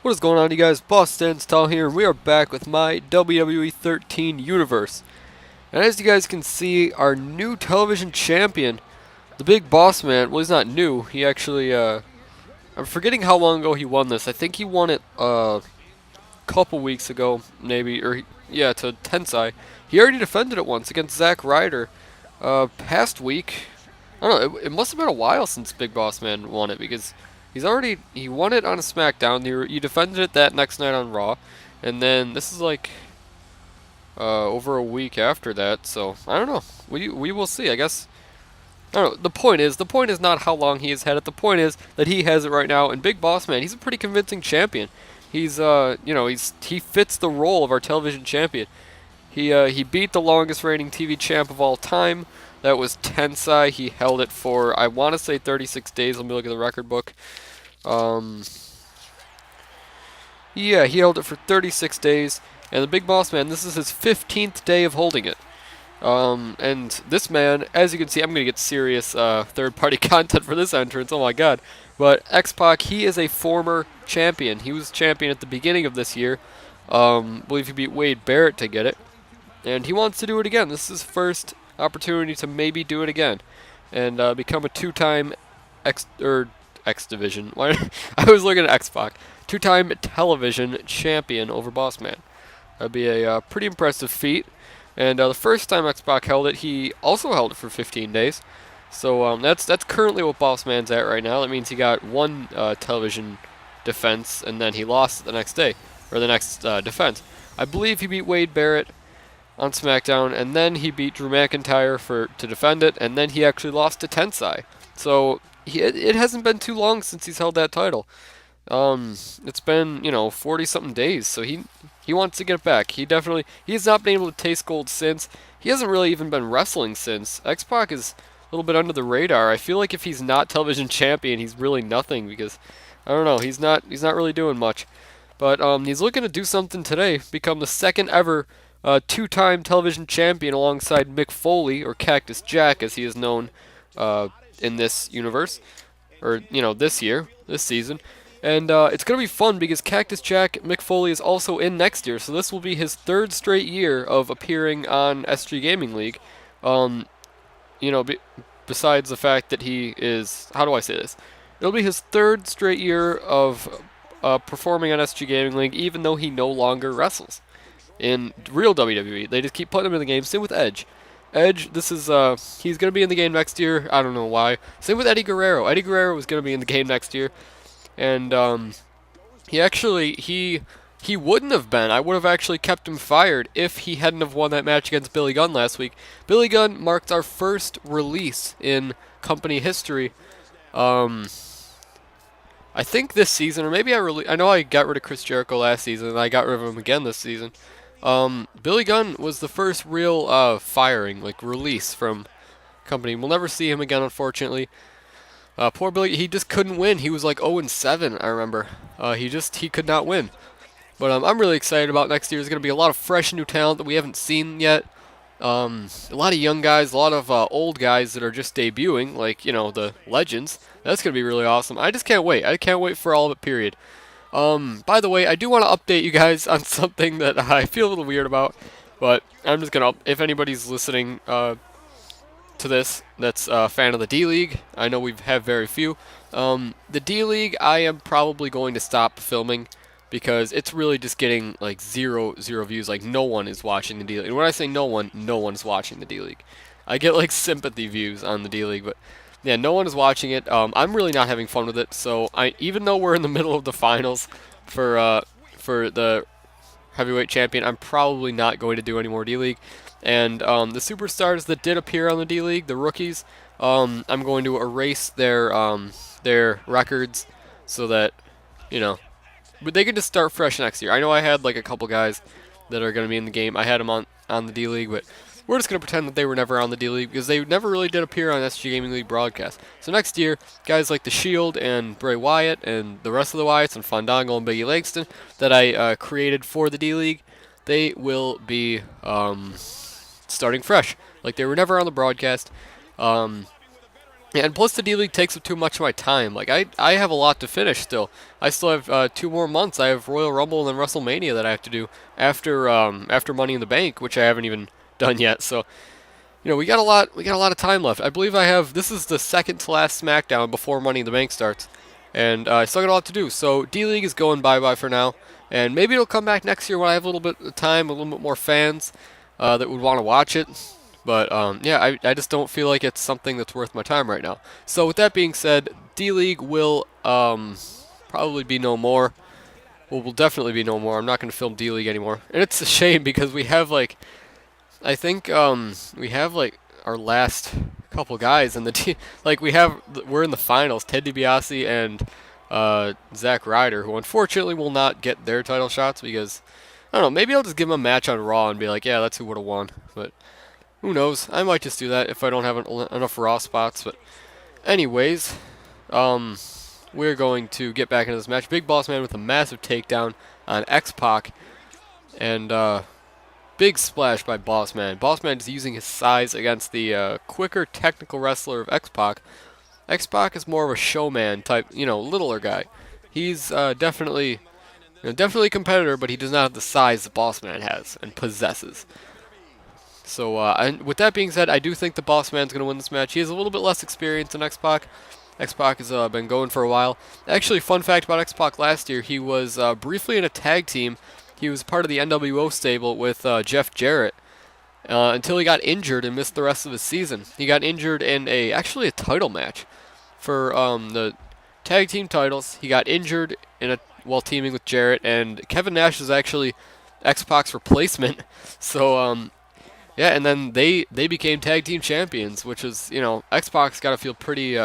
What is going on, you guys? Boss Tall here, and we are back with my WWE 13 universe. And as you guys can see, our new television champion, the Big Boss Man, well, he's not new. He actually, I'm forgetting how long ago he won this. I think he won it a couple weeks ago, maybe, yeah, to Tensai. He already defended it once against Zack Ryder past week. I don't know, it must have been a while since Big Boss Man won it because he won it on a SmackDown. He defended it that next night on Raw, and then this is like over a week after that. So I don't know. We will see. I guess I don't know. The point is not how long he has had it. The point is that he has it right now. And Big Boss Man, he's a pretty convincing champion. He's he fits the role of our television champion. He beat the longest reigning TV champ of all time. That was Tensai. He held it for, I want to say, 36 days. Let me look at the record book. Yeah, he held it for 36 days. And the Big Boss Man, this is his 15th day of holding it. And this man, as you can see, I'm going to get serious third-party content for this entrance. Oh my god. But X-Pac, he is a former champion. He was champion at the beginning of this year. I believe he beat Wade Barrett to get it. And he wants to do it again. This is his first opportunity to maybe do it again and become a two-time X Division. I was looking at X-Pac. Two-time television champion over Boss Man. That'd be a pretty impressive feat. And the first time X-Pac held it, he also held it for 15 days. So that's currently what Boss Man's at right now. That means he got one television defense, and then he lost the next day, or the next defense. I believe he beat Wade Barrett on SmackDown, and then he beat Drew McIntyre to defend it, and then he actually lost to Tensai. So it hasn't been too long since he's held that title. It's been 40-something days, so he wants to get it back. He has not been able to taste gold since. He hasn't really even been wrestling since. X-Pac is a little bit under the radar. I feel like if he's not television champion, he's really nothing because I don't know. He's not really doing much. But he's looking to do something today, become the second ever two-time television champion alongside Mick Foley, or Cactus Jack as he is known in this universe, or this season. And it's going to be fun because Cactus Jack, Mick Foley, is also in next year, so this will be his third straight year of appearing on SG Gaming League. Besides the fact that he is, how do I say this? It'll be his third straight year of performing on SG Gaming League, even though he no longer wrestles in real WWE. They just keep putting him in the game. Same with Edge. Edge, he's going to be in the game next year. I don't know why. Same with Eddie Guerrero. Eddie Guerrero was going to be in the game next year. And he wouldn't have been. I would have actually kept him fired if he hadn't have won that match against Billy Gunn last week. Billy Gunn marked our first release in company history. I think this season, or maybe I know I got rid of Chris Jericho last season, and I got rid of him again this season. Billy Gunn was the first real firing, release from company. We'll never see him again, unfortunately. Poor Billy, he just couldn't win. He was like 0-7, I remember. He could not win. But I'm really excited about next year. There's going to be a lot of fresh new talent that we haven't seen yet. A lot of young guys, a lot of old guys that are just debuting, the legends. That's going to be really awesome. I just can't wait. I can't wait for all of it, period. By the way, I do want to update you guys on something that I feel a little weird about. But I'm just going to, if anybody's listening to this that's a fan of the D-League, I know we have very few. The D-League, I am probably going to stop filming because it's really just getting zero views. No one is watching the D-League. And when I say no one's watching the D-League. I get sympathy views on the D-League, but yeah, no one is watching it. I'm really not having fun with it. So even though we're in the middle of the finals for the heavyweight champion, I'm probably not going to do any more D-League. And the superstars that did appear on the D-League, the rookies, I'm going to erase their records so that but they can just start fresh next year. I know I had a couple guys that are going to be in the game. I had them on the D-League, but we're just going to pretend that they were never on the D-League because they never really did appear on SG Gaming League broadcast. So next year, guys like The Shield and Bray Wyatt and the rest of the Wyatts and Fandango and Biggie Langston that I created for the D-League, they will be starting fresh. They were never on the broadcast. Yeah, and plus the D-League takes up too much of my time. Like, I have a lot to finish still. I still have 2 more months. I have Royal Rumble and then WrestleMania that I have to do after Money in the Bank, which I haven't even done yet. So, we got a lot of time left. I believe I have, this is the second to last SmackDown before Money in the Bank starts. And I still got a lot to do. So D-League is going bye-bye for now. And maybe it'll come back next year when I have a little bit of time, a little bit more fans that would want to watch it. But yeah, I just don't feel like it's something that's worth my time right now. So with that being said, D-League will probably be no more. Well, will definitely be no more. I'm not going to film D-League anymore. And it's a shame because we have like, I think we have like our last couple guys in the team. Like we're in the finals. Ted DiBiase and Zack Ryder, who unfortunately will not get their title shots because I don't know. Maybe I'll just give them a match on Raw and be like, yeah, that's who would have won. But who knows? I might just do that if I don't have enough Raw spots. But anyways, we're going to get back into this match. Big Boss Man with a massive takedown on X-Pac. And big splash by Boss Man. Boss Man is using his size against the quicker technical wrestler of X-Pac. X-Pac is more of a showman type, littler guy. He's definitely a competitor, but he does not have the size that Boss Man has and possesses. So, and with that being said, I do think the Boss Man's going to win this match. He has a little bit less experience than X-Pac. X-Pac has been going for a while. Actually, fun fact about X-Pac last year, he was briefly in a tag team. He was part of the NWO stable with Jeff Jarrett until he got injured and missed the rest of his season. He got injured in actually a title match for the tag team titles. He got injured while teaming with Jarrett, and Kevin Nash is actually X-Pac's replacement. So, yeah, and then they became tag team champions, which is, X-Pac's got to feel pretty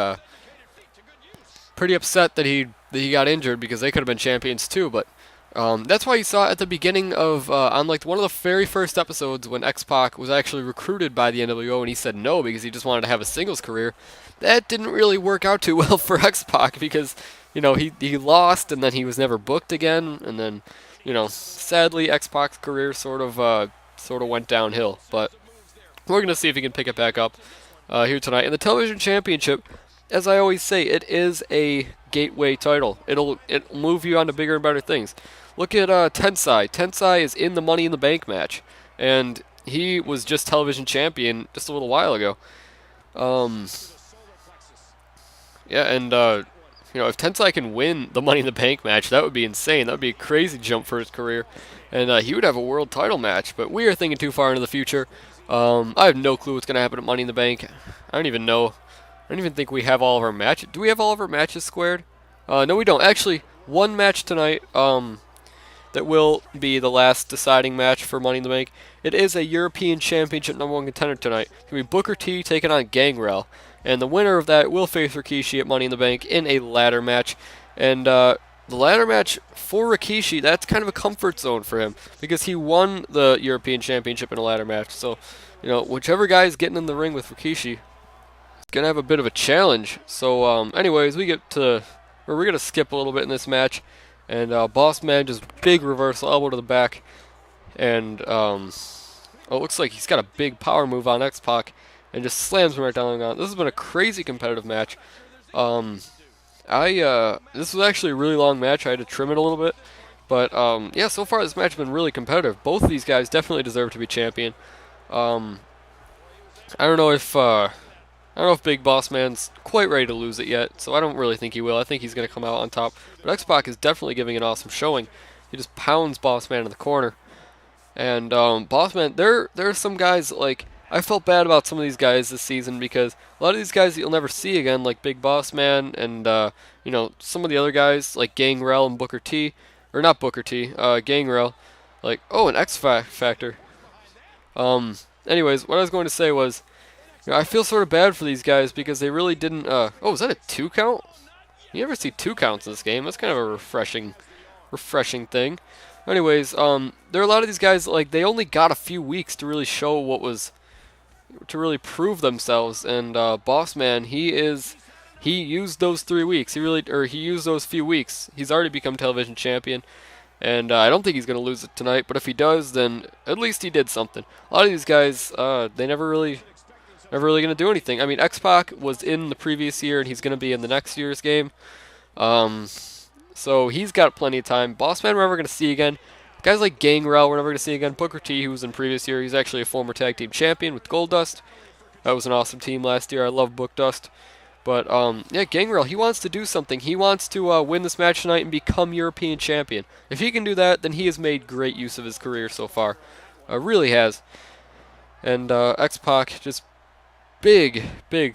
upset that he got injured because they could have been champions too. But that's why you saw at the beginning of on like one of the very first episodes when X-Pac was actually recruited by the NWO and he said no because he just wanted to have a singles career. That didn't really work out too well for X-Pac because he lost and then he was never booked again, and then sadly X-Pac's career sort of went downhill. But we're gonna see if he can pick it back up here tonight. And the television championship, as I always say, it is a gateway title. It'll move you on to bigger and better things. Look at Tensai. Tensai is in the Money in the Bank match, and he was just television champion just a little while ago. Yeah, and if Tensai can win the Money in the Bank match, that would be insane. That would be a crazy jump for his career, and he would have a world title match. But we are thinking too far into the future. I have no clue what's going to happen at Money in the Bank. I don't even know. I don't even think we have all of our matches. Do we have all of our matches squared? No, we don't. Actually, one match tonight that will be the last deciding match for Money in the Bank. It is a European Championship #1 contender tonight. It's going to be Booker T taking on Gangrel. And the winner of that will face Rikishi at Money in the Bank in a ladder match. And the ladder match for Rikishi, that's kind of a comfort zone for him because he won the European Championship in a ladder match. So, whichever guy is getting in the ring with Rikishi, gonna have a bit of a challenge. So anyways, we're gonna skip a little bit in this match, and Boss Man just big reversal elbow to the back, and it looks like he's got a big power move on X-Pac and just slams him right down the ground. This has been a crazy competitive match. This was actually a really long match. I had to trim it a little bit, but yeah, so far this match has been really competitive. Both of these guys definitely deserve to be champion. I don't know if Big Boss Man's quite ready to lose it yet, so I don't really think he will. I think he's going to come out on top. But X-Pac is definitely giving an awesome showing. He just pounds Boss Man in the corner. And Boss Man, there are some guys, like, I felt bad about some of these guys this season because a lot of these guys that you'll never see again, like Big Boss Man and, some of the other guys, like Gangrel and Booker T, or not Booker T, Gangrel, like, an X Factor. Anyways, what I was going to say was, I feel sort of bad for these guys because they really didn't, was that a 2 count? You never see 2 counts in this game. That's kind of a refreshing thing. Anyways, there are a lot of these guys, like, they only got a few weeks to really show to really prove themselves, and Boss Man, he used those 3 weeks. He used those few weeks. He's already become television champion, and I don't think he's going to lose it tonight, but if he does, then at least he did something. A lot of these guys, they never really never really going to do anything. I mean, X-Pac was in the previous year, and he's going to be in the next year's game. So he's got plenty of time. Bossman, we're never going to see again. Guys like Gangrel, we're never going to see again. Booker T, who was in previous year, he's actually a former tag team champion with Goldust. That was an awesome team last year. I love Book Dust. But, yeah, Gangrel, he wants to do something. He wants to win this match tonight and become European champion. If he can do that, then he has made great use of his career so far. Really has. And X-Pac, just big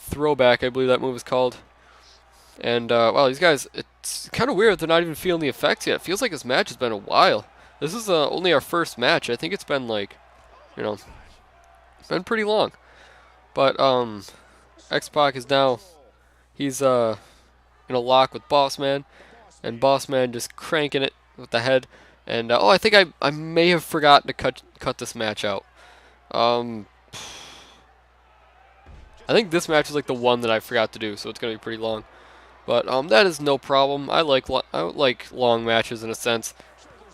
throwback, I believe that move is called. And, wow, these guys, it's kind of weird they're not even feeling the effects yet. It feels like this match has been a while. This is only our first match. I think it's been, like, you know, it's been pretty long. But, X-Pac is now, he's, in a lock with Bossman. And Bossman just cranking it with the head. And, oh, I think I may have forgotten to cut this match out. I think this match is, like, the one that I forgot to do, so it's going to be pretty long. But, that is no problem. I like long matches in a sense.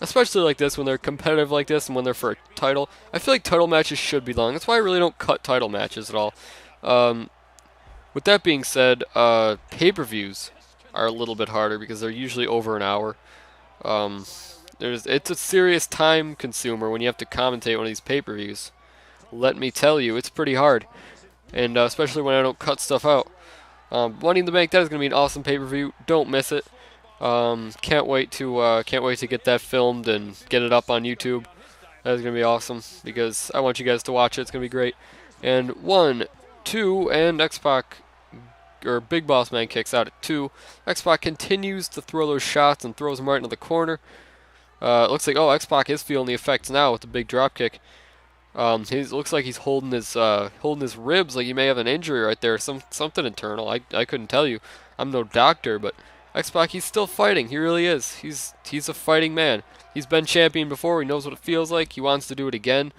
Especially like this, when they're competitive like this and when they're for a title. I feel like title matches should be long. That's why I really don't cut title matches at all. With that being said, pay-per-views are a little bit harder because they're usually over an hour. It's a serious time consumer when you have to commentate one of these pay-per-views. Let me tell you, it's pretty hard. And especially when I don't cut stuff out. Money in the Bank, that is going to be an awesome pay-per-view. Don't miss it. Can't wait to get that filmed and get it up on YouTube. That is going to be awesome because I want you guys to watch it. It's going to be great. And 1, 2, and X-Pac, or Big Boss Man kicks out at 2. X-Pac continues to throw those shots and throws them right into the corner. It looks like, oh, X-Pac is feeling the effects now with the big drop kick. He looks like he's holding his ribs, like he may have an injury right there, something internal. I couldn't tell you. I'm no doctor, but X-Pac, he's still fighting. He really is. He's a fighting man. He's been champion before. He knows what it feels like. He wants to do it again.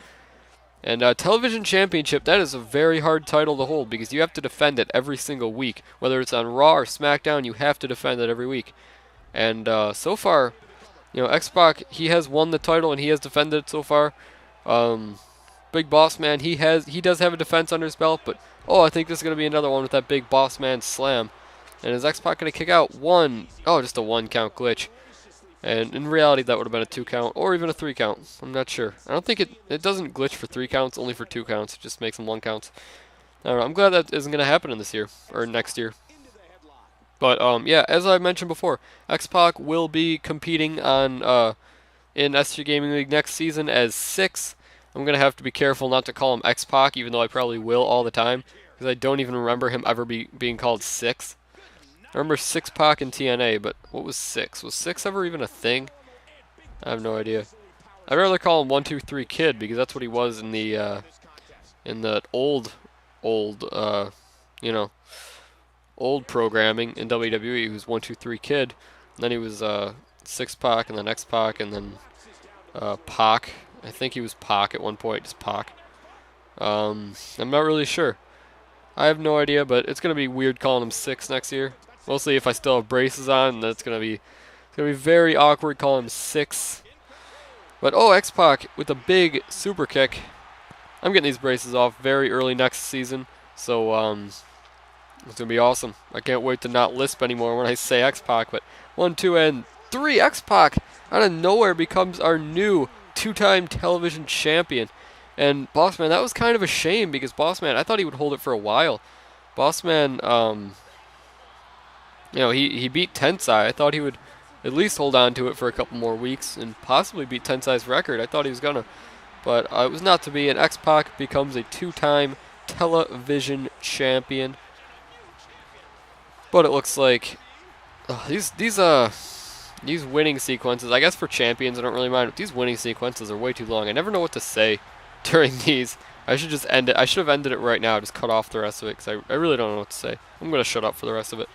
And television championship, that is a very hard title to hold because you have to defend it every single week. Whether it's on Raw or SmackDown, you have to defend it every week. And so far, you know, X-Pac, he has won the title and he has defended it so far. Big Boss Man, he does have a defense under his belt, but oh, I think this is going to be another one with that Big Boss Man slam. And is X-Pac going to kick out? Just a 1 count glitch. And in reality, that would have been a 2 count or even a 3 count. I'm not sure. I don't think it doesn't glitch for 3 counts, only for 2 counts. It just makes them 1 counts. I don't know. I'm glad that isn't going to happen in this year or next year. But yeah, as I mentioned before, X-Pac will be competing on in SG Gaming League next season as 6. I'm going to have to be careful not to call him X-Pac, even though I probably will all the time, because I don't even remember him ever being called 6. I remember 6-Pac in TNA, but what was 6? Was 6 ever even a thing? I have no idea. I'd rather call him 123 Kid, because that's what he was in the old programming in WWE. He was 123 Kid, and then he was 6-Pac, and then X-Pac, and then Pac. I think he was Pac at one point, just Pac. I'm not really sure. I have no idea, but it's gonna be weird calling him 6 next year. Mostly if I still have braces on, that's gonna be very awkward calling him 6. But oh, X-Pac with a big super kick. I'm getting these braces off very early next season, so it's gonna be awesome. I can't wait to not lisp anymore when I say X-Pac. But 1, 2, and 3, X-Pac out of nowhere becomes our new 2-time television champion. And Bossman, that was kind of a shame because Bossman, I thought he would hold it for a while. Bossman, he beat Tensai. I thought he would at least hold on to it for a couple more weeks and possibly beat Tensai's record. I thought he was gonna, but it was not to be. And X-Pac becomes a 2-time television champion. But it looks like these winning sequences, I guess for champions I don't really mind, but these winning sequences are way too long. I never know what to say during these. I should just end it. I should have ended it right now, just cut off the rest of it, because I really don't know what to say. I'm going to shut up for the rest of it.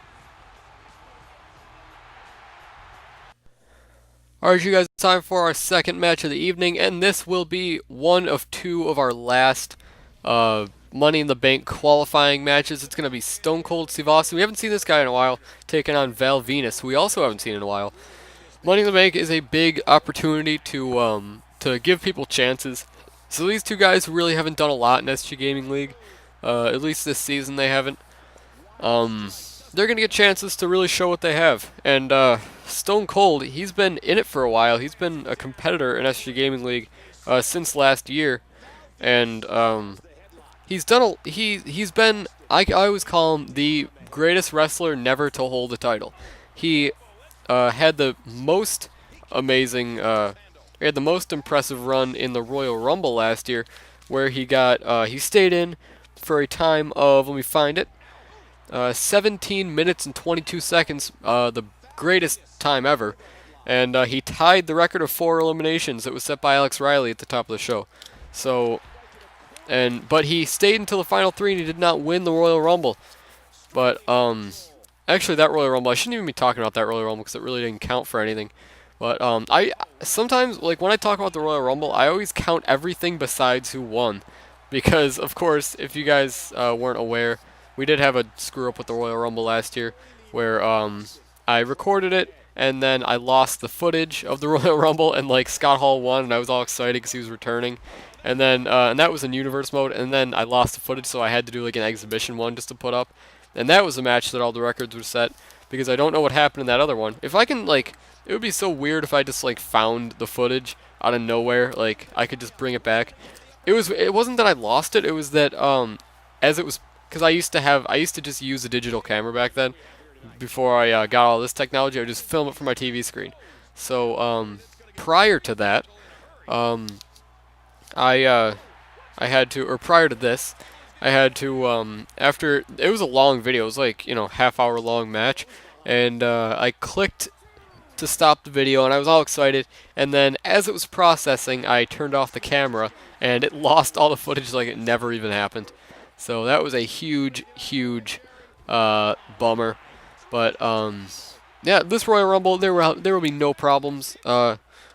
Alright, you guys, it's time for our second match of the evening, and this will be one of 2 of our last Money in the Bank qualifying matches. It's going to be Stone Cold Steve Austin. We haven't seen this guy in a while, taking on Val Venus, who we also haven't seen in a while. Money in the Bank is a big opportunity to give people chances. So these 2 guys who really haven't done a lot in SG Gaming League, At least this season they haven't. They're going to get chances to really show what they have. And Stone Cold, he's been in it for a while. He's been a competitor in SG Gaming League since last year. And he's done he's been, I always call him the greatest wrestler never to hold a title. He had the most amazing, he had the most impressive run in the Royal Rumble last year, where he stayed in for a time of, let me find it, 17 minutes and 22 seconds, the greatest time ever. And he tied the record of 4 eliminations that was set by Alex Riley at the top of the show. So, but he stayed until the final 3 and he did not win the Royal Rumble. But actually that Royal Rumble, I shouldn't even be talking about that Royal Rumble because it really didn't count for anything. But I sometimes, like when I talk about the Royal Rumble, I always count everything besides who won, because of course, if you guys weren't aware, we did have a screw up with the Royal Rumble last year, where I recorded it and then I lost the footage of the Royal Rumble, and like Scott Hall won, and I was all excited because he was returning, and then and that was in universe mode, and then I lost the footage, so I had to do like an exhibition one just to put up, and that was a match that all the records were set, because I don't know what happened in that other one. If I can, like, it would be so weird if I just like found the footage out of nowhere, like I could just bring it back. It wasn't that I lost it, it was that as it was, because I used to just use a digital camera back then. Before I got all this technology, I would just film it from my TV screen. So prior to that, I had to, or prior to this, I had to, after, it was a long video, it was like, half-hour long match, and I clicked to stop the video, and I was all excited, and then as it was processing, I turned off the camera, and it lost all the footage like it never even happened. So that was a huge, huge bummer. But yeah, this Royal Rumble, there will be no problems.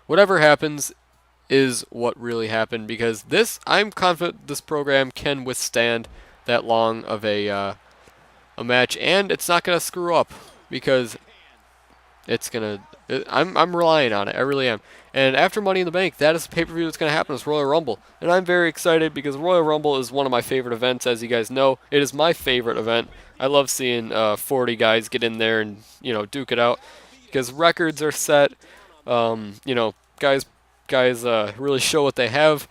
Whatever happens is what really happened, because I'm confident this program can withstand that long of a match, and it's not gonna screw up, because I'm relying on it. I really am. And after Money in the Bank, that is the pay-per-view that's going to happen. It's Royal Rumble. And I'm very excited because Royal Rumble is one of my favorite events, as you guys know. It is my favorite event. I love seeing 40 guys get in there and, duke it out, because records are set. Guys really show what they have.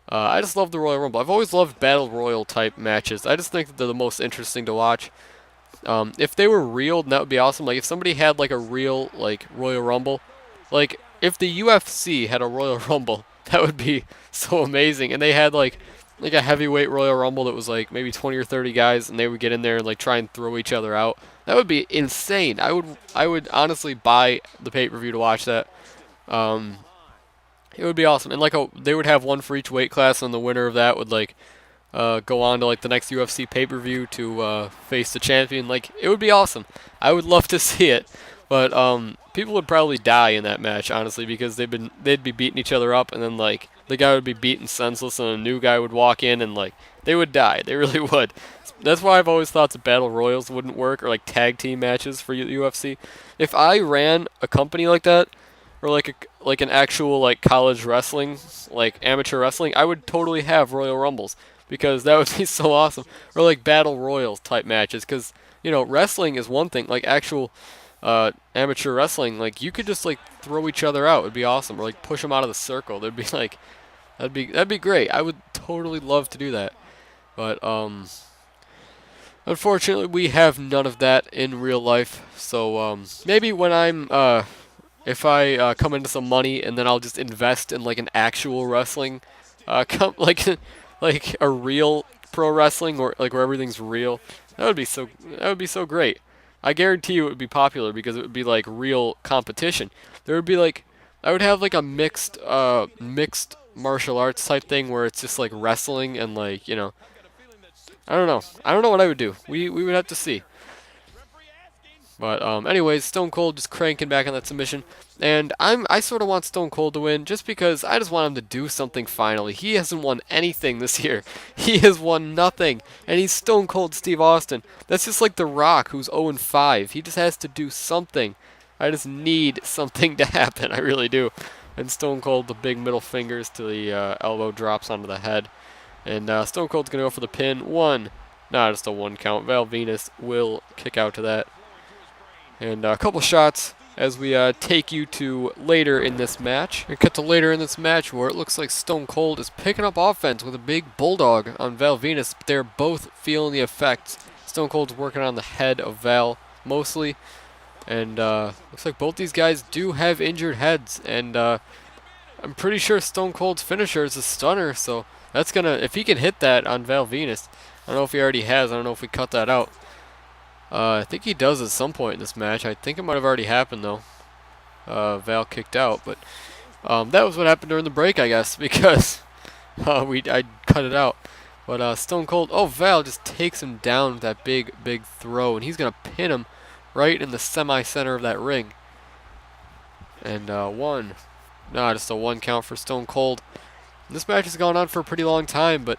I just love the Royal Rumble. I've always loved Battle Royal type matches. I just think that they're the most interesting to watch. If they were real, then that would be awesome. Like, if somebody had, like, a real, like, Royal Rumble, like, if the UFC had a Royal Rumble, that would be so amazing. And they had, like a heavyweight Royal Rumble that was, like, maybe 20 or 30 guys, and they would get in there and, like, try and throw each other out. That would be insane. I would honestly buy the pay-per-view to watch that. It would be awesome. And, like, they would have one for each weight class, and the winner of that would, like, go on to like the next UFC pay-per-view to face the champion. Like, it would be awesome. I would love to see it, but people would probably die in that match, honestly, because they'd be beating each other up, and then like the guy would be beaten senseless, and a new guy would walk in, and like they would die. They really would. That's why I've always thought that battle royals wouldn't work, or like tag team matches for UFC. If I ran a company like that, or like an actual like college wrestling, like amateur wrestling, I would totally have Royal Rumbles, because that would be so awesome. Or like battle royals type matches, because wrestling is one thing, like actual amateur wrestling, like you could just like throw each other out. It'd be awesome. Or like push them out of the circle. There'd be like that'd be great. I would totally love to do that. But unfortunately, we have none of that in real life. So maybe when if I come into some money, and then I'll just invest in like an actual wrestling like a real pro wrestling, or like where everything's real. That would be so great. I guarantee you it would be popular, because it would be like real competition. There would be like, I would have like a mixed martial arts type thing, where it's just like wrestling and like, I don't know what I would do. We would have to see. But anyways, Stone Cold just cranking back on that submission, and I sort of want Stone Cold to win, just because I just want him to do something finally. He hasn't won anything this year. He has won nothing, and he's Stone Cold Steve Austin. That's just like The Rock, who's 0-5. He just has to do something. I just need something to happen. I really do. And Stone Cold, the big middle fingers to the elbow drops onto the head, and Stone Cold's gonna go for the pin. 1, Nah, just a 1 count. Val Venus will kick out to that. And a couple shots as we take you to later in this match. We cut to later in this match where it looks like Stone Cold is picking up offense with a big bulldog on Val Venus. But they're both feeling the effects. Stone Cold's working on the head of Val mostly. And looks like both these guys do have injured heads. And I'm pretty sure Stone Cold's finisher is a stunner. So that's going to, if he can hit that on Val Venus, I don't know if he already has. I don't know if we cut that out. I think he does at some point in this match. I think it might have already happened, though. Val kicked out, but that was what happened during the break, I guess, because I cut it out. But Stone Cold, oh, Val just takes him down with that big throw, and he's going to pin him right in the semi-center of that ring. And just a 1 count for Stone Cold. And this match has gone on for a pretty long time, but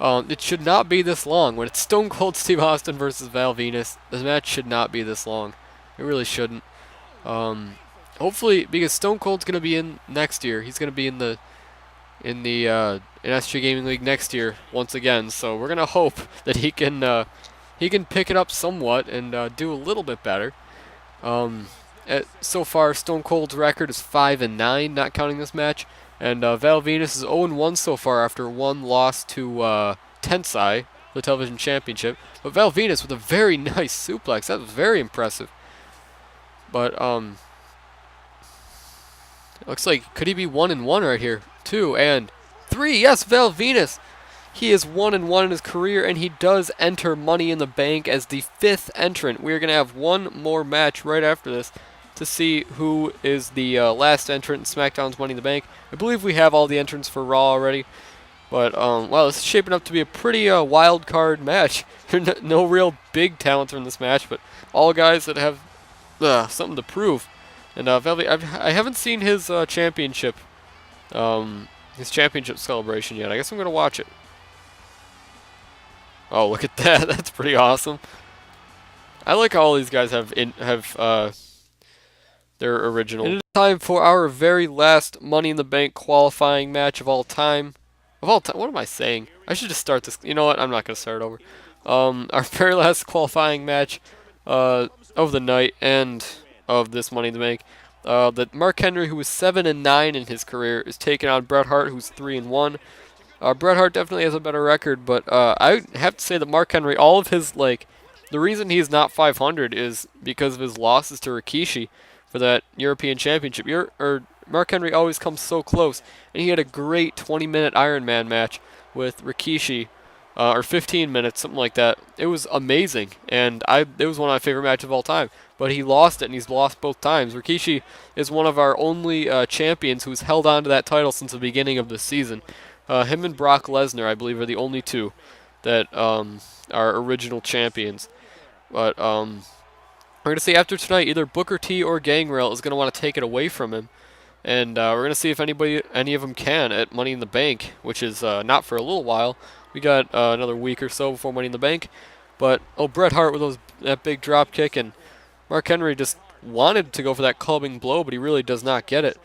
it should not be this long. When it's Stone Cold Steve Austin versus Val Venus, this match should not be this long. It really shouldn't. Hopefully, because Stone Cold's gonna be in next year. He's gonna be in SG Gaming League next year once again. So we're gonna hope that he can pick it up somewhat and do a little bit better. So far, Stone Cold's record is 5-9, not counting this match. And Val Venus is 0-1 so far after one loss to Tensai, the television championship. But Val Venus with a very nice suplex. That was very impressive. But it looks like, could he be 1-1 right here? 2 and 3. Yes, Val Venus. He is 1-1 in his career, and he does enter Money in the Bank as the 5th entrant. We're going to have one more match right after this to see who is the last entrant in SmackDown's Money in the Bank. I believe we have all the entrants for Raw already. But, wow, this is shaping up to be a pretty wild card match. No real big talents are in this match, but all guys that have something to prove. And I haven't seen his championship celebration yet. I guess I'm going to watch it. Oh, look at that. That's pretty awesome. I like how all these guys have their original. And it's time for our very last Money in the Bank qualifying match of all time. What am I saying? I should just start this. You know what? I'm not going to start over. Our very last qualifying match of the night and of this Money in the Bank. That Mark Henry, who was 7-9 in his career, is taking on Bret Hart, who's 3-1. Bret Hart definitely has a better record, but I have to say that Mark Henry, all of his, the reason he's not 500 is because of his losses to Rikishi for that European Championship. Mark Henry always comes so close, and he had a great 20-minute Iron Man match with Rikishi, or 15 minutes, something like that. It was amazing, and it was one of my favorite matches of all time. But he lost it, and he's lost both times. Rikishi is one of our only champions who's held on to that title since the beginning of the season. Him and Brock Lesnar, I believe, are the only two that are original champions. But we're going to see after tonight, either Booker T or Gangrel is going to want to take it away from him. And we're going to see if any of them can at Money in the Bank, which is not for a little while. We got another week or so before Money in the Bank. But, Bret Hart with that big drop kick, and Mark Henry just wanted to go for that clubbing blow, but he really does not get it.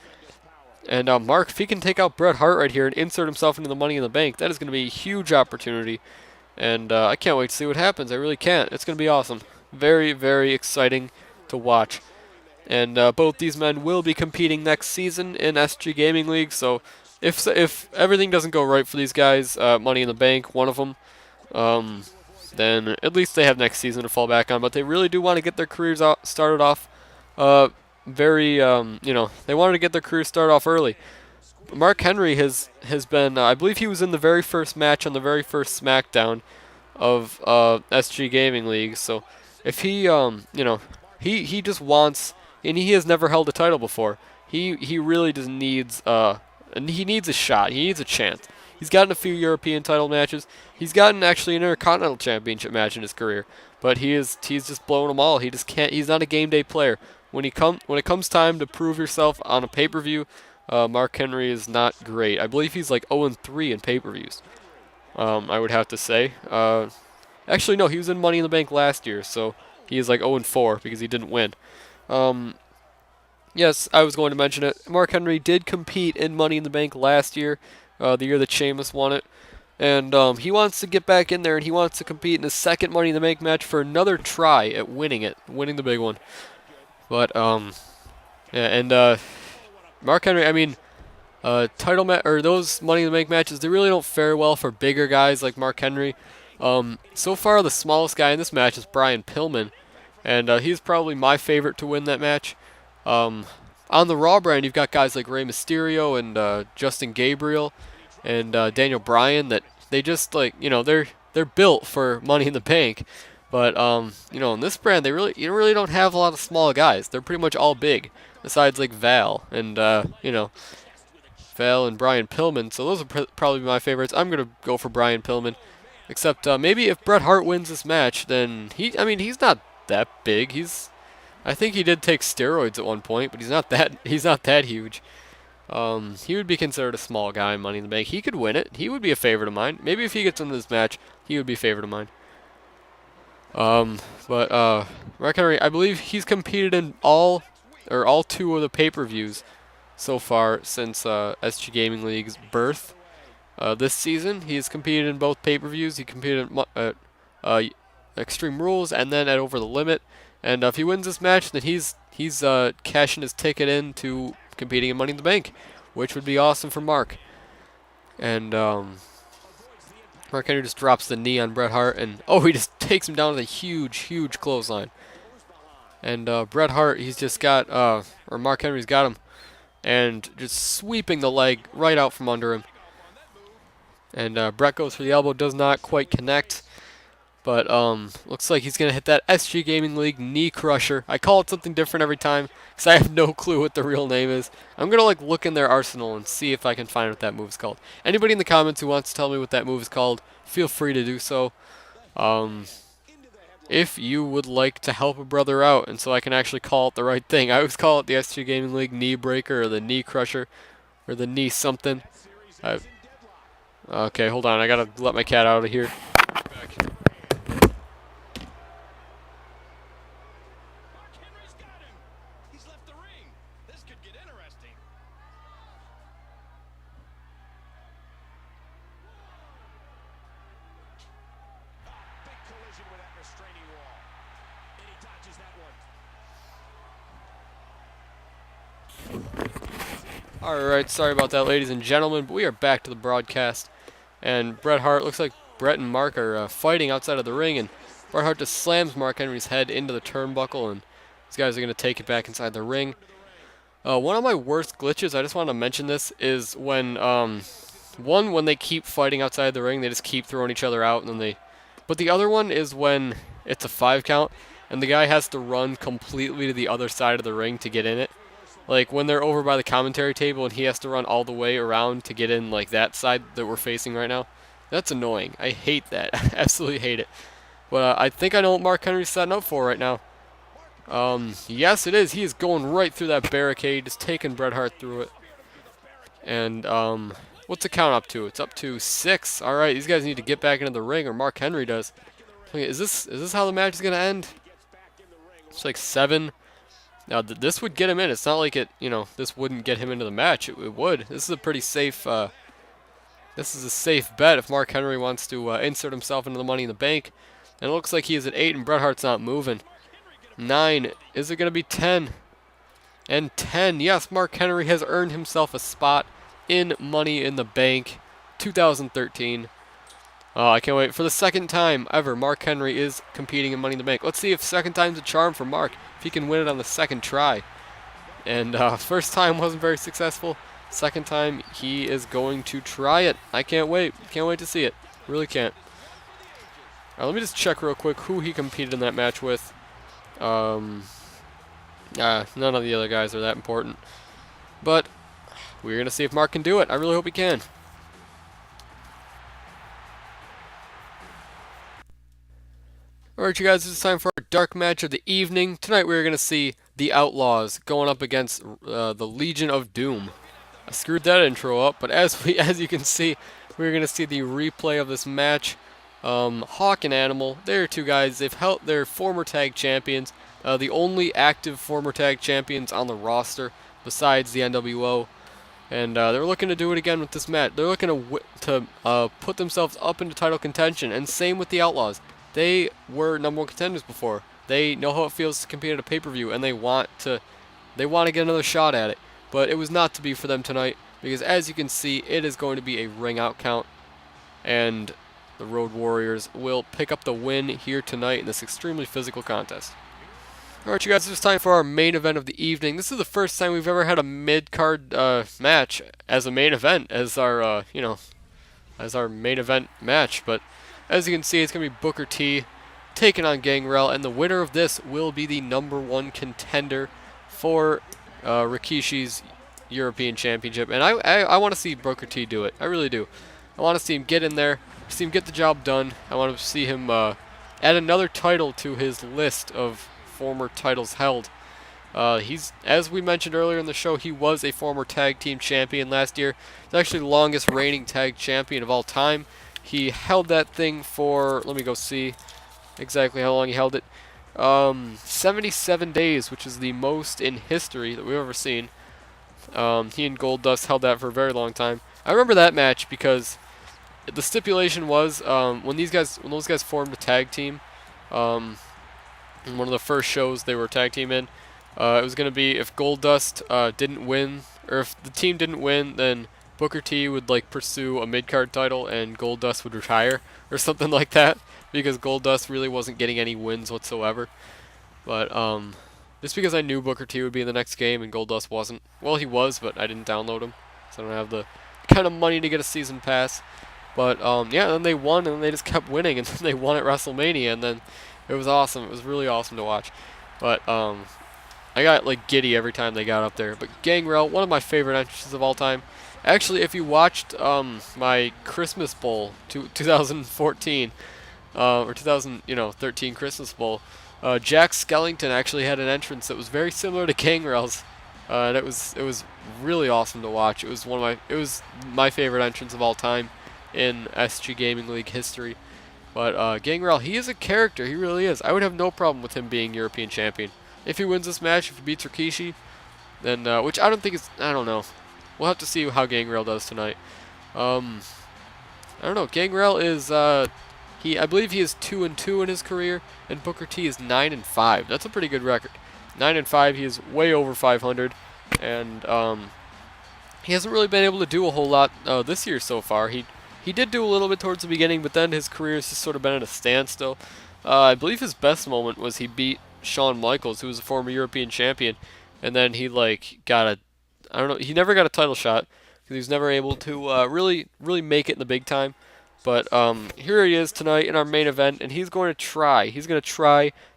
And Mark, if he can take out Bret Hart right here and insert himself into the Money in the Bank, that is going to be a huge opportunity. And I can't wait to see what happens. I really can't. It's going to be awesome. Very, very exciting to watch. And both these men will be competing next season in SG Gaming League. So if everything doesn't go right for these guys, Money in the Bank, one of them, then at least they have next season to fall back on. But they really do want to get their careers started off they wanted to get their career started off early. Mark Henry has been, I believe he was in the very first match on the very first SmackDown of SG Gaming League. So if he, he just wants, and he has never held a title before. He really just needs, and he needs a shot. He needs a chance. He's gotten a few European title matches. He's gotten actually an Intercontinental Championship match in his career, but he's just blown them all. He just can't. He's not a game day player. When it comes time to prove yourself on a pay-per-view, Mark Henry is not great. I believe he's like 0-3 in pay-per-views. I would have to say. Actually, no, he was in Money in the Bank last year, so he is like 0-4 because he didn't win. Yes, I was going to mention it. Mark Henry did compete in Money in the Bank last year, the year that Sheamus won it. And he wants to get back in there, and he wants to compete in his second Money in the Bank match for another try at winning the big one. But yeah, and Mark Henry, I mean, or those Money in the Bank matches, they really don't fare well for bigger guys like Mark Henry. So far, the smallest guy in this match is Brian Pillman, and he's probably my favorite to win that match. On the Raw brand, you've got guys like Rey Mysterio and Justin Gabriel and Daniel Bryan that they just they're built for Money in the Bank. But in this brand, you really don't have a lot of small guys. They're pretty much all big, besides like Val and Val and Brian Pillman. So those are probably my favorites. I'm gonna go for Brian Pillman. Except maybe if Bret Hart wins this match, then he's not that big. I think he did take steroids at one point, but he's not that huge. He would be considered a small guy in Money in the Bank. He could win it. He would be a favorite of mine. Maybe if he gets into this match, he would be a favorite of mine. But Mark Henry, I believe he's competed in all two of the pay-per-views so far since SG Gaming League's birth. This season, he has competed in both pay-per-views. He competed at Extreme Rules and then at Over the Limit. And if he wins this match, then he's cashing his ticket into competing in Money in the Bank, which would be awesome for Mark. And Mark Henry just drops the knee on Bret Hart, and he just takes him down with a huge, huge clothesline. And Bret Hart, he's just got, or Mark Henry's got him, and just sweeping the leg right out from under him. And Bret goes for the elbow, does not quite connect. But looks like he's going to hit that SG Gaming League knee crusher. I call it something different every time because I have no clue what the real name is. I'm going to look in their arsenal and see if I can find what that move's called. Anybody in the comments who wants to tell me what that move is called, feel free to do so. If you would like to help a brother out and so I can actually call it the right thing. I always call it the SG Gaming League knee breaker or the knee crusher or the knee something. Okay, hold on. I got to let my cat out of here. Alright, sorry about that, ladies and gentlemen, but we are back to the broadcast. And Bret Hart, looks like Bret and Mark are fighting outside of the ring, and Bret Hart just slams Mark Henry's head into the turnbuckle, and these guys are going to take it back inside the ring. One of my worst glitches, I just want to mention this, is when, when they keep fighting outside the ring, they just keep throwing each other out, and then but the other one is when it's a 5 count, and the guy has to run completely to the other side of the ring to get in it. Like when they're over by the commentary table and he has to run all the way around to get in like that side that we're facing right now. That's annoying. I hate that. I absolutely hate it. But I think I know what Mark Henry's setting up for right now. Yes, it is. He is going right through that barricade, just taking Bret Hart through it. And what's the count up to? It's up to 6. All right, these guys need to get back into the ring, or Mark Henry does. Is this how the match is gonna end? It's like 7. Now, this would get him in. It's not like this wouldn't get him into the match. It would. This is a pretty safe, this is a safe bet if Mark Henry wants to insert himself into the Money in the Bank. And it looks like he is at 8 and Bret Hart's not moving. 9. Is it going to be 10? And 10. Yes, Mark Henry has earned himself a spot in Money in the Bank 2013. Oh, I can't wait. For the second time ever, Mark Henry is competing in Money in the Bank. Let's see if second time's a charm for Mark, if he can win it on the second try. And first time wasn't very successful. Second time, he is going to try it. I can't wait. Can't wait to see it. Really can't. Let me just check real quick who he competed in that match with. None of the other guys are that important. But we're going to see if Mark can do it. I really hope he can. Alright, you guys, it's time for our dark match of the evening. Tonight we're going to see the Outlaws going up against the Legion of Doom. I screwed that intro up, but as you can see, we're going to see the replay of this match. Hawk and Animal, they're two guys. They're former tag champions, the only active former tag champions on the roster besides the NWO. And they're looking to do it again with this match. They're looking to put themselves up into title contention. And same with the Outlaws. They were #1 contenders before. They know how it feels to compete at a pay-per-view, and they want to get another shot at it. But it was not to be for them tonight, because as you can see, it is going to be a ring out count, and the Road Warriors will pick up the win here tonight in this extremely physical contest. Alright, you guys, it's time for our main event of the evening. This is the first time we've ever had a mid-card match as a main event, as our, as our main event match. But as you can see, it's going to be Booker T taking on Gangrel, and the winner of this will be the #1 contender for Rikishi's European Championship. And I want to see Booker T do it. I really do. I want to see him get in there, see him get the job done. I want to see him add another title to his list of former titles held. He's, as we mentioned earlier in the show, he was a former tag team champion last year. He's actually the longest reigning tag champion of all time. He held that thing for, let me go see exactly how long he held it. 77 days, which is the most in history that we've ever seen. He and Goldust held that for a very long time. I remember that match because the stipulation was when those guys formed a tag team. In one of the first shows they were a tag team in, it was going to be if Goldust didn't win, or if the team didn't win, then Booker T would like pursue a mid-card title and Goldust would retire or something like that, because Goldust really wasn't getting any wins whatsoever. But just because I knew Booker T would be in the next game and Goldust wasn't, well, he was, but I didn't download him, so I don't have the kind of money to get a season pass. But yeah, then they won, and they just kept winning, and then they won at WrestleMania, and then it was awesome. It was really awesome to watch. But I got like giddy every time they got up there. But Gangrel, one of my favorite entrances of all time. Actually, if you watched my Christmas Bowl 2014 or 2013 Christmas Bowl, Jack Skellington actually had an entrance that was very similar to Gangrel's, and it was really awesome to watch. It was my favorite entrance of all time in SG Gaming League history. But Gangrel, he is a character. He really is. I would have no problem with him being European champion. If he wins this match, if he beats Rikishi, then, which I don't think is, I don't know. We'll have to see how Gangrel does tonight. I don't know. Gangrel is, I believe he is 2-2 in his career, and Booker T is 9-5. That's a pretty good record. 9-5, he is way over 500, and, he hasn't really been able to do a whole lot, this year so far. He did do a little bit towards the beginning, but then his career has just sort of been at a standstill. I believe his best moment was he beat Shawn Michaels, who was a former European champion, and then he like got I don't know, he never got a title shot because he was never able to really make it in the big time. But here he is tonight in our main event, and he's going to try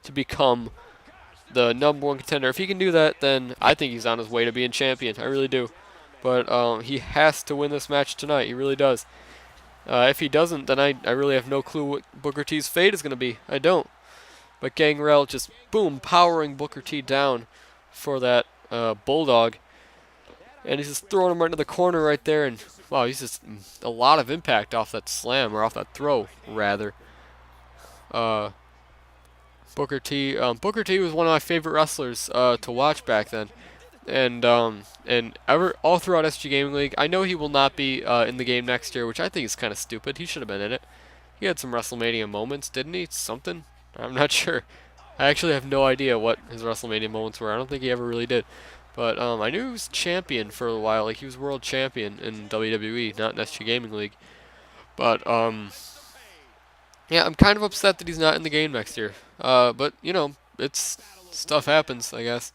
to become the #1 contender. If he can do that, then I think he's on his way to being champion. I really do. But he has to win this match tonight. He really does. If he doesn't, then I really have no clue what Booker T's fate is going to be. I don't. But Gangrel just, boom, powering Booker T down for that Bulldog. And he's just throwing him right into the corner right there. And, wow, he's just a lot of impact off that slam, or off that throw, rather. Booker T was one of my favorite wrestlers to watch back then. And all throughout SG Gaming League, I know he will not be in the game next year, which I think is kind of stupid. He should have been in it. He had some WrestleMania moments, didn't he? Something? I'm not sure. I actually have no idea what his WrestleMania moments were. I don't think he ever really did. But I knew he was champion for a while. Like, he was world champion in WWE, not in SG Gaming League. But yeah, I'm kind of upset that he's not in the game next year. But it's stuff happens, I guess.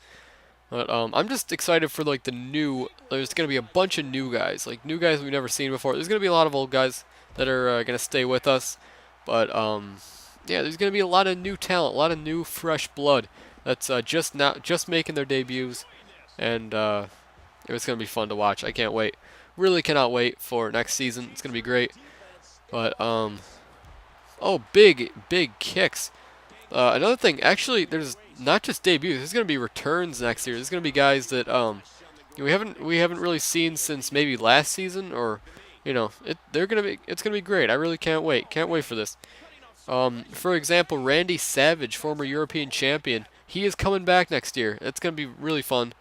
But I'm just excited for like there's going to be a bunch of new guys, like new guys we've never seen before. There's going to be a lot of old guys that are going to stay with us. But yeah, there's going to be a lot of new talent, a lot of new fresh blood that's just making their debuts, and it's going to be fun to watch. I can't wait. Really cannot wait for next season. It's going to be great. But oh, big kicks. Another thing, actually, there's not just debuts. There's going to be returns next year. There's going to be guys that we haven't really seen since maybe last season, or it's going to be great. I really can't wait. Can't wait for this. For example, Randy Savage, former European champion, he is coming back next year. It's going to be really fun.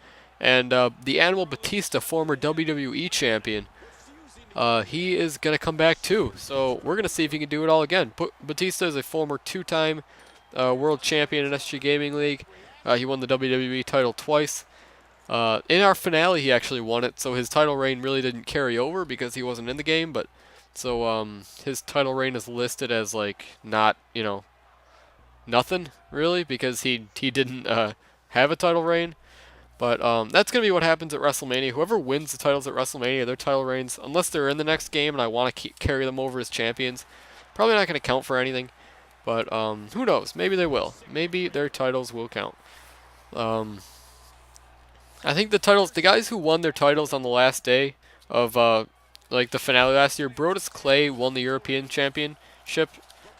And the Animal Batista, former WWE champion, he is going to come back too. So we're going to see if he can do it all again. Batista is a former 2-time world champion in SG Gaming League. He won the WWE title twice. In our finale, he actually won it, so his title reign really didn't carry over because he wasn't in the game, but so his title reign is listed as like not, nothing really because he didn't have a title reign. But that's going to be what happens at WrestleMania. Whoever wins the titles at WrestleMania, their title reigns, unless they're in the next game and I want to carry them over as champions, probably not going to count for anything. But who knows? Maybe they will. Maybe their titles will count. I think the guys who won their titles on the last day of like the finale last year, Brodus Clay won the European Championship,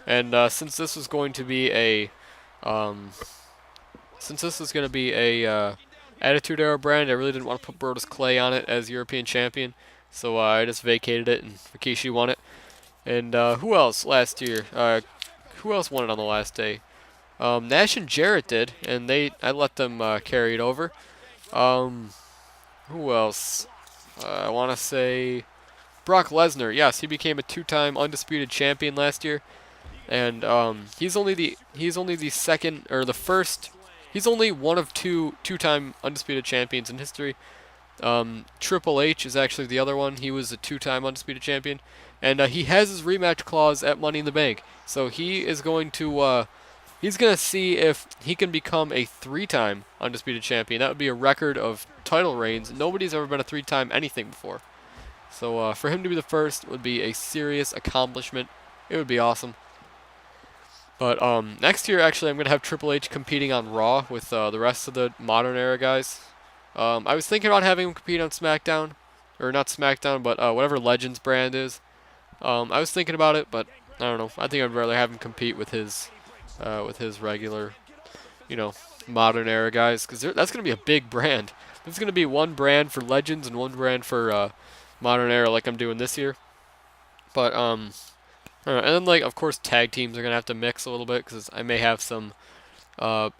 and since this was going to be a Attitude Era brand, I really didn't want to put Brodus Clay on it as European Champion, so I just vacated it and Rikishi won it. And who else last year? Who else won it on the last day? Nash and Jarrett did, and I let them carry it over. Who else? I want to say Brock Lesnar. Yes, he became a 2-time undisputed champion last year, and he's only the second or the first. He's only one of two-time undisputed champions in history. Triple H is actually the other one. He was a 2-time undisputed champion, and he has his rematch clause at Money in the Bank. So he is going to he's going to see if he can become a 3-time undisputed champion. That would be a record of title reigns. Nobody's ever been a 3-time anything before. So for him to be the first would be a serious accomplishment. It would be awesome. But next year, actually, I'm going to have Triple H competing on Raw with the rest of the Modern Era guys. I was thinking about having him compete on SmackDown. Or not SmackDown, but whatever Legends brand is. I was thinking about it, but I don't know. I think I'd rather have him compete with his regular, Modern Era guys. Because that's going to be a big brand. There's going to be one brand for Legends and one brand for Modern Era like I'm doing this year. But, and then, like, of course, tag teams are going to have to mix a little bit because I may have some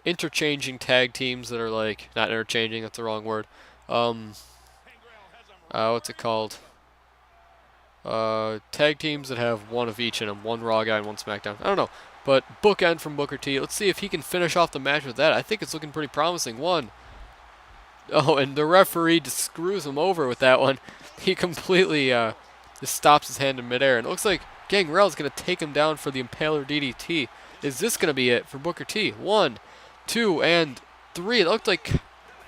interchanging tag teams that are, like, not interchanging, that's the wrong word. What's it called? Tag teams that have one of each in them, one Raw guy and one SmackDown. I don't know. But bookend from Booker T. Let's see if he can finish off the match with that. I think it's looking pretty promising. One. Oh, and the referee just screws him over with that one. He completely just stops his hand in midair. And it looks like Gangrel's going to take him down for the Impaler DDT. Is this going to be it for Booker T? 1, 2, and 3. It looked like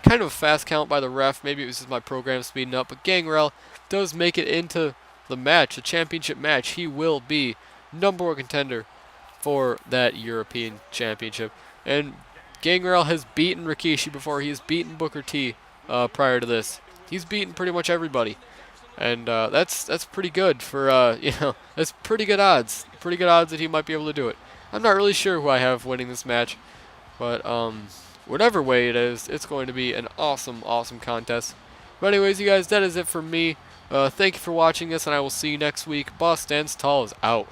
kind of a fast count by the ref. Maybe it was just my program speeding up. But Gangrel does make it into the match, the championship match. He will be #1 contender for that European Championship. And Gangrel has beaten Rikishi before. He has beaten Booker T prior to this. He's beaten pretty much everybody. And that's pretty good for, that's pretty good odds. Pretty good odds that he might be able to do it. I'm not really sure who I have winning this match. But whatever way it is, it's going to be an awesome, awesome contest. But anyways, you guys, that is it for me. Thank you for watching this, and I will see you next week. Boss Stands Tall is out.